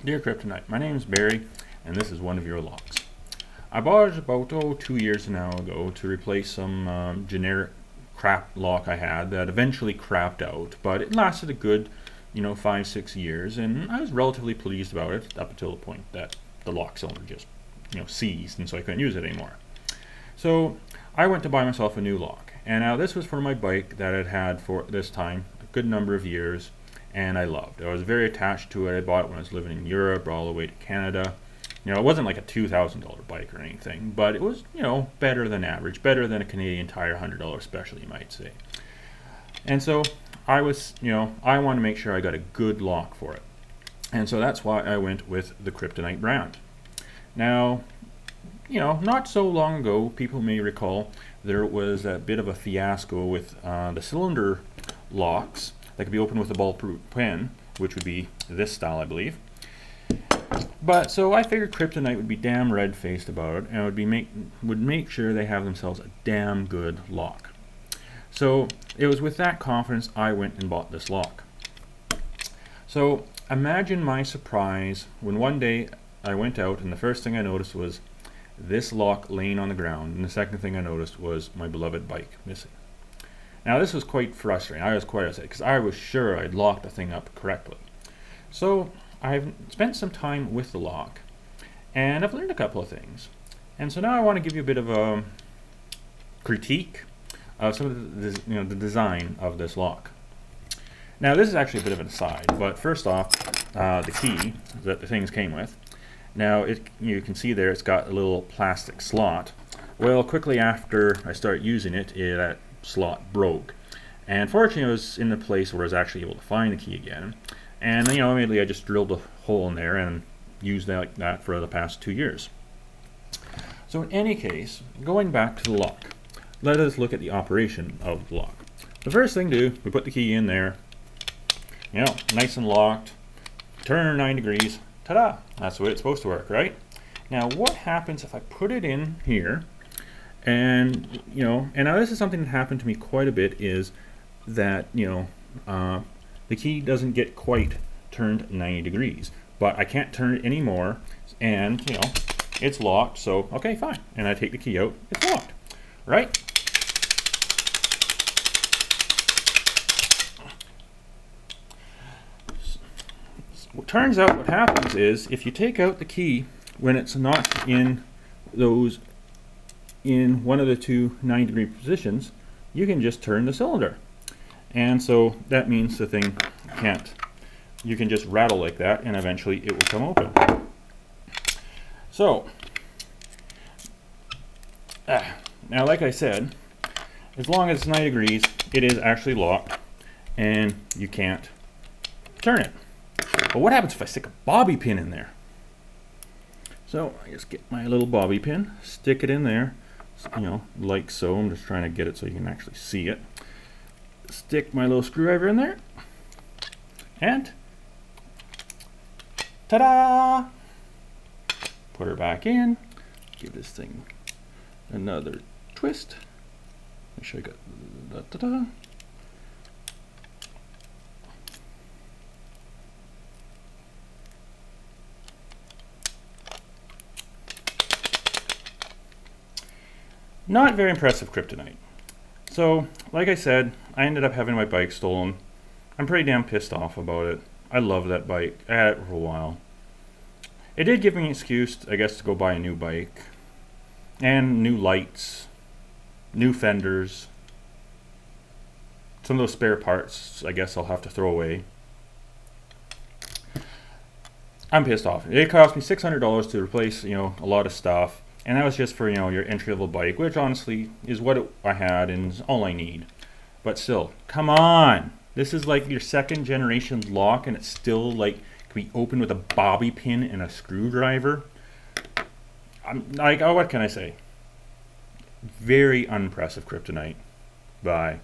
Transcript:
Dear Kryptonite, my name is Barry, and this is one of your locks. I bought it about 2 years now ago to replace some generic crap lock I had that eventually crapped out, but it lasted a good 5-6 years, and I was relatively pleased about it up until the point that the lock cylinder just seized, and so I couldn't use it anymore. So I went to buy myself a new lock, and now this was for my bike that I'd had for this time a good number of years, and I loved. I was very attached to it. I bought it when I was living in Europe all the way to Canada. It wasn't like a $2,000 bike or anything, but it was better than average, better than a Canadian Tire $100 special, you might say. And so I was, I wanted to make sure I got a good lock for it. And so that's why I went with the Kryptonite brand. Now, not so long ago, people may recall, there was a bit of a fiasco with the cylinder locks that could be opened with a ball-proof pen, which would be this style, I believe. But so I figured Kryptonite would be damn red-faced about it, and would make sure they have themselves a damn good lock. So it was with that confidence I went and bought this lock. So imagine my surprise when one day I went out and the first thing I noticed was this lock laying on the ground, and the second thing I noticed was my beloved bike missing. Now this was quite frustrating. I was quite upset because I was sure I'd locked the thing up correctly. So I've spent some time with the lock, and I've learned a couple of things. And so now I want to give you a bit of a critique of some of the design of this lock. Now this is actually a bit of an aside, but first off, the key that the things came with. Now you can see there it's got a little plastic slot. Well, quickly after I started using it, that slot broke. And fortunately it was in the place where I was actually able to find the key again. And immediately I just drilled a hole in there and used that like that for the past 2 years. So in any case, going back to the lock, let us look at the operation of the lock. The first thing to do, we put the key in there, nice and locked, turn 9 degrees, ta-da! That's the way it's supposed to work, right? Now what happens if I put it in here, and and now this is something that happened to me quite a bit, is that the key doesn't get quite turned 90 degrees, but I can't turn it anymore, and it's locked, so okay, fine. And I take the key out, it's locked, right? What turns out what happens is if you take out the key when it's not in one of the two 90-degree positions, you can just turn the cylinder. And so that means the thing you can just rattle like that, and eventually it will come open. So, now like I said, as long as it's 90 degrees, it is actually locked, and you can't turn it. But what happens if I stick a bobby pin in there? So I just get my little bobby pin, stick it in there, like so. I'm just trying to get it so you can actually see it. Stick my little screwdriver in there, and ta-da! Put her back in, give this thing another twist. Make sure I got da-da-da. Not very impressive Kryptonite. So, like I said, I ended up having my bike stolen. I'm pretty damn pissed off about it. I love that bike. I had it for a while. It did give me an excuse, I guess, to go buy a new bike. And new lights. New fenders. Some of those spare parts, I guess I'll have to throw away. I'm pissed off. It cost me $600 to replace, a lot of stuff. And that was just for, your entry-level bike, which honestly is what I had and is all I need. But still, come on! This is like your second generation lock, and it's still like can be opened with a bobby pin and a screwdriver. I'm like, oh, what can I say? Very unimpressive Kryptonite. Bye.